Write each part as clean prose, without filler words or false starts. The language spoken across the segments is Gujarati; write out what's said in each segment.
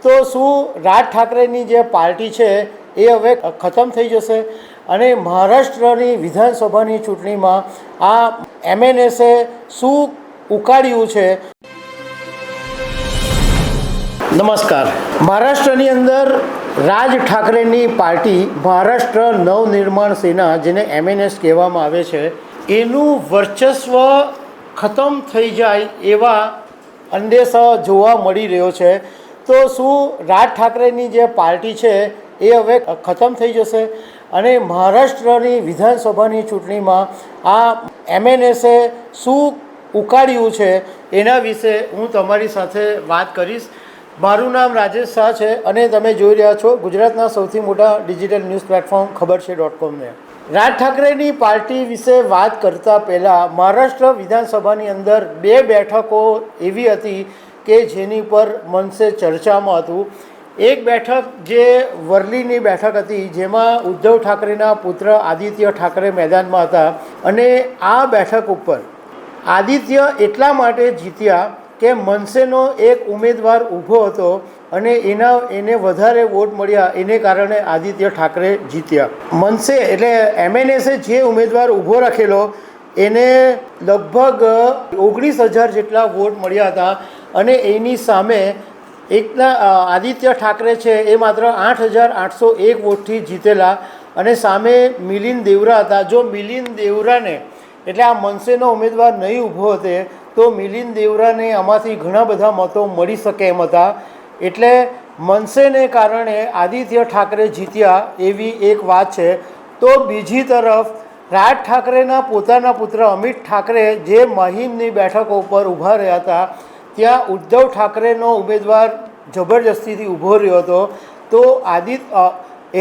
તો શું રાજ ઠાકરેની જે પાર્ટી છે એ હવે ખતમ થઈ જશે અને મહારાષ્ટ્રની વિધાનસભાની ચૂંટણીમાં આ MNSએ શું ઉકાળ્યું છે? નમસ્કાર. મહારાષ્ટ્રની અંદર રાજ ઠાકરેની પાર્ટી મહારાષ્ટ્ર નવનિર્માણ સેના, જેને MNS કહેવામાં આવે છે, એનું વર્ચસ્વ ખતમ થઈ જાય એવા અંદેશા જોવા મળી રહ્યો છે. તો શું રાજ ઠાકરેની જે પાર્ટી છે એ હવે ખતમ થઈ જશે અને મહારાષ્ટ્રની વિધાનસભાની ચૂંટણીમાં આ MNSએ શું ઉકાળ્યું છે એના વિશે હું તમારી સાથે વાત કરીશ. મારું નામ રાજેશ શાહ છે અને તમે જોઈ રહ્યા છો ગુજરાતના સૌથી મોટા ડિજિટલ ન્યૂઝ પ્લેટફોર્મ ખબરછે.com ને. રાજ ઠાકરેની પાર્ટી વિશે વાત કરતાં પહેલાં મહારાષ્ટ્ર વિધાનસભાની અંદર 2 બેઠકો એવી હતી કે જેની પર મનસે ચર્ચામાં હતું. એક બેઠક જે વરલીની બેઠક હતી, જેમાં ઉદ્ધવ ઠાકરેના પુત્ર આદિત્ય ઠાકરે મેદાનમાં હતા અને આ બેઠક ઉપર આદિત્ય એટલા માટે જીત્યા કે મનસેનો એક ઉમેદવાર ઊભો હતો અને એને વધારે વોટ મળ્યા, એને કારણે આદિત્ય ઠાકરે જીત્યા. મનસે એટલે MNSએ જે ઉમેદવાર ઊભો રાખેલો એને લગભગ 19,000 જેટલા વોટ મળ્યા હતા અને એની સામે આદિત્ય ઠાકરે છે એ માત્ર 8,801 વોટથી જીતેલા અને સામે મિલિંદ દેવરા હતા. જો મિલિંદ દેવરાને એટલે આ મનસેનો ઉમેદવાર નહીં ઊભો હતે તો મિલિંદ દેવરાને આમાંથી ઘણા બધા મતો મળી શકે એમ હતા. એટલે મનસેને કારણે આદિત્ય ઠાકરે જીત્યા એવી એક વાત છે. તો બીજી તરફ રાજ ઠાકરેના પોતાના પુત્ર અમિત ઠાકરે જે મહીમની બેઠકો ઉપર ઊભા રહ્યા હતા, ત્યાં ઉદ્ધવ ઠાકરેનો ઉમેદવાર જબરજસ્તીથી ઊભો રહ્યો હતો. તો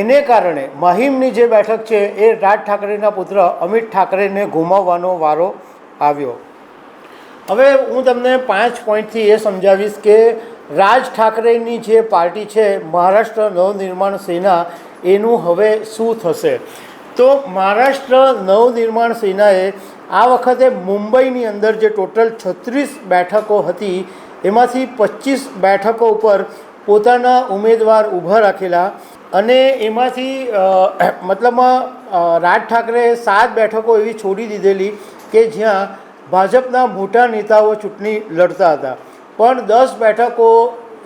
એને કારણે મહીમની જે બેઠક છે એ રાજ ઠાકરેના પુત્ર અમિત ઠાકરેને ગુમાવવાનો વારો આવ્યો. હવે હું તમને 5 પોઈન્ટથી એ સમજાવીશ કે રાજ ઠાકરેની જે પાર્ટી છે મહારાષ્ટ્ર નવનિર્માણ સેના, એનું હવે શું થશે. તો મહારાષ્ટ્ર નવનિર્માણ સેનાએ આ વખતે મુંબઈની અંદર જે ટોટલ 36 બેઠકો હતી એમાંથી 25 બેઠકો ઉપર પોતાના ઉમેદવાર ઊભા રાખેલા અને એમાંથી મતલબમાં રાજ ઠાકરે 7 બેઠકો એવી છોડી દીધેલી કે જ્યાં ભાજપના મોટા નેતાઓ ચૂંટણી લડતા હતા. પણ 10 બેઠકો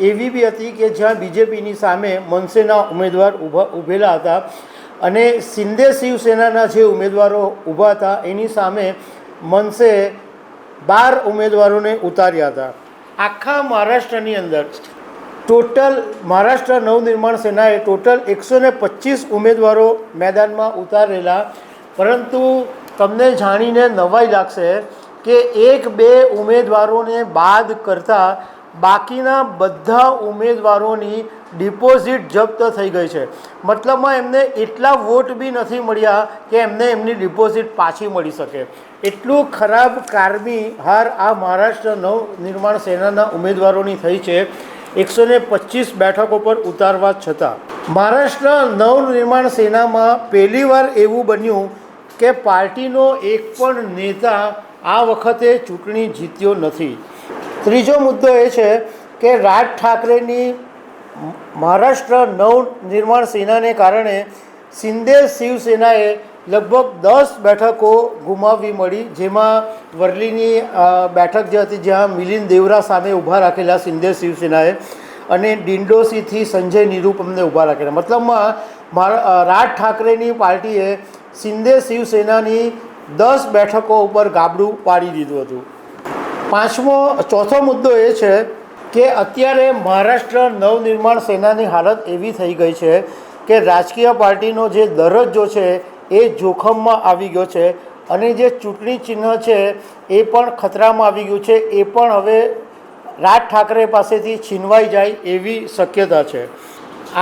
એવી બી હતી કે જ્યાં BJPની સામે મનસેના ઉમેદવાર ઊભેલા હતા અને શિંદે શિવસેનાના જે ઉમેદવારો ઊભા હતા એની સામે મનસે 12 ઉમેદવારોને ઉતાર્યા હતા. આખા મહારાષ્ટ્રની અંદર ટોટલ મહારાષ્ટ્ર નવનિર્માણ સેનાએ ટોટલ 125 ઉમેદવારો મેદાનમાં ઉતારેલા. પરંતુ તમને જાણીને નવાઈ લાગશે કે 1-2 ઉમેદવારોને બાદ કરતાં બાકીના બધા ઉમેદવારોની ડિપોઝિટ જપ્ત થઈ ગઈ છે. મતલબમાં એમને એટલા વોટ બી નથી મળ્યા કે એમને એમની ડિપોઝિટ પાછી મળી શકે. એટલું ખરાબ કારમી હાર આ મહારાષ્ટ્ર નવનિર્માણ સેનાના ઉમેદવારોની થઈ છે 125 બેઠકો પર ઉતારવા છતાં. મહારાષ્ટ્ર નવનિર્માણ સેનામાં પહેલીવાર એવું બન્યું કે પાર્ટીનો એક પણ નેતા આ વખતે ચૂંટણી જીત્યો નથી. ત્રીજો મુદ્દો એ છે કે રાજ ઠાકરેની મહારાષ્ટ્ર નવનિર્માણ સેનાને કારણે શિંદે શિવસેનાએ લગભગ 10 બેઠકો ગુમાવવી મળી, જેમાં વરલીની બેઠક જે હતી જ્યાં મિલિંદ દેવરા સામે ઊભા રાખેલા શિંદે શિવસેનાએ અને ડિંડોસીથી સંજય નિરુપમને ઊભા રાખેલા. મતલબમાં રાજ ઠાકરેની પાર્ટીએ શિંદે શિવસેનાની 10 બેઠકો ઉપર ગાબડું પાડી દીધું હતું. ચોથો મુદ્દો એ છે કે અત્યારે મહારાષ્ટ્ર નવનિર્માણ સેનાની હાલત એવી થઈ ગઈ છે કે રાજકીય પાર્ટીનો જે દરજ્જો છે એ જોખમમાં આવી ગયો છે અને જે ચૂંટણી ચિહ્ન છે એ પણ ખતરામાં આવી ગયું છે. એ પણ હવે રાજ ઠાકરે પાસેથી છીનવાઈ જાય એવી શક્યતા છે.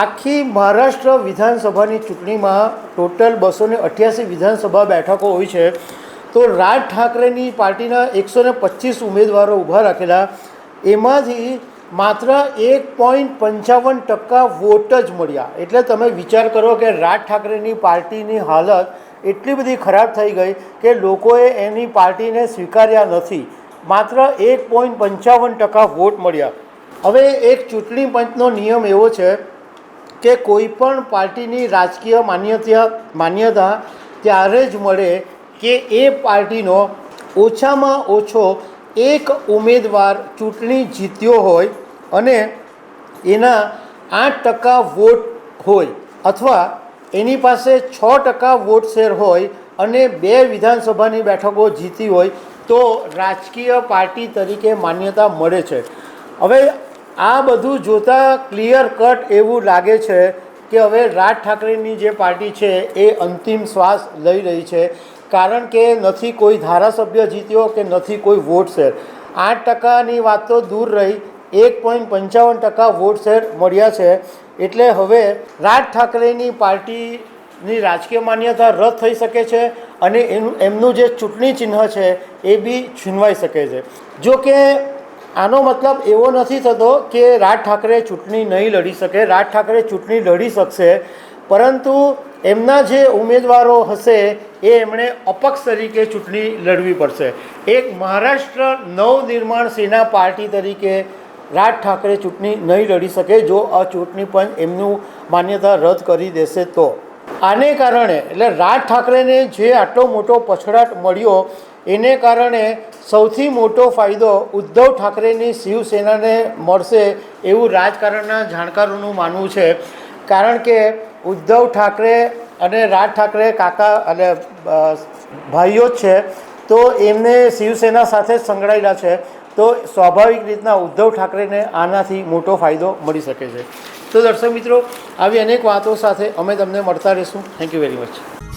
આખી મહારાષ્ટ્ર વિધાનસભાની ચૂંટણીમાં ટોટલ 288 વિધાનસભા બેઠકો હોય છે. તો રાજ ઠાકરેની પાર્ટીના 125 ઉમેદવારો ઊભા રાખેલા, એમાંથી માત્ર 1.55% વોટ જ મળ્યા. એટલે તમે વિચાર કરો કે રાજ ઠાકરેની પાર્ટીની હાલત એટલી બધી ખરાબ થઈ ગઈ કે લોકોએ એની પાર્ટીને સ્વીકાર્યા નથી. માત્ર 1.55% વોટ મળ્યા. હવે એક ચૂંટણી પંચનો નિયમ એવો છે કે કોઈ પણ પાર્ટીની રાજકીય માન્યતા ત્યારે જ મળે કે એ પાર્ટીનો ઓછામાં ઓછો એક ઉમેદવાર ચૂંટણી જીત્યો હોય અને એના 8% વોટ હોય અથવા એની પાસે 6% વોટ શેર હોય અને 2 વિધાનસભાની બેઠકો જીતી હોય તો રાજકીય પાર્ટી તરીકે માન્યતા મળે છે. હવે આ બધું જોતાં ક્લિયર કટ એવું લાગે છે કે હવે રાજ ઠાકરેની જે પાર્ટી છે એ અંતિમ શ્વાસ લઈ રહી છે, કારણ કે નથી કોઈ ધારાસભ્ય જીત્યો કે નથી કોઈ વોટ શેર. 8%ની વાત તો દૂર રહી, 1.55% વોટ શેર મળ્યા છે. એટલે હવે રાજ ઠાકરેની પાર્ટીની રાજકીય માન્યતા રદ થઈ શકે છે અને એમનું જે ચૂંટણી ચિહ્ન છે એ બી છીનવાઈ શકે છે. જો કે આનો મતલબ એવો નથી થતો કે રાજ ઠાકરે ચૂંટણી નહીં લડી શકે. રાજ ઠાકરે ચૂંટણી લડી શકશે, પરંતુ એમના જે ઉમેદવારો હશે એ એમણે અપક્ષ તરીકે ચૂંટણી લડવી પડશે. એક મહારાષ્ટ્ર નવનિર્માણ સેના પાર્ટી તરીકે રાજ ઠાકરે ચૂંટણી નહીં લડી શકે જો આ ચૂંટણી પંચ એમનું માન્યતા રદ કરી દેશે તો. આને કારણે એટલે રાજ ઠાકરેને જે આટલો મોટો પછડાટ મળ્યો એને કારણે સૌથી મોટો ફાયદો ઉદ્ધવ ઠાકરેની શિવસેનાને મળશે એવું રાજકારણના જાણકારોનું માનવું છે. કારણ કે ઉદ્ધવ ઠાકરે અને રાજ ઠાકરે કાકા અને ભાઈઓ જ છે, તો એમને શિવસેના સાથે જ સંકળાયેલા છે. તો સ્વાભાવિક રીતના ઉદ્ધવ ઠાકરેને આનાથી મોટો ફાયદો મળી શકે છે. તો દર્શક મિત્રો, આવી અનેક વાતો સાથે અમે તમને મળતા રહીશું. Thank you very much.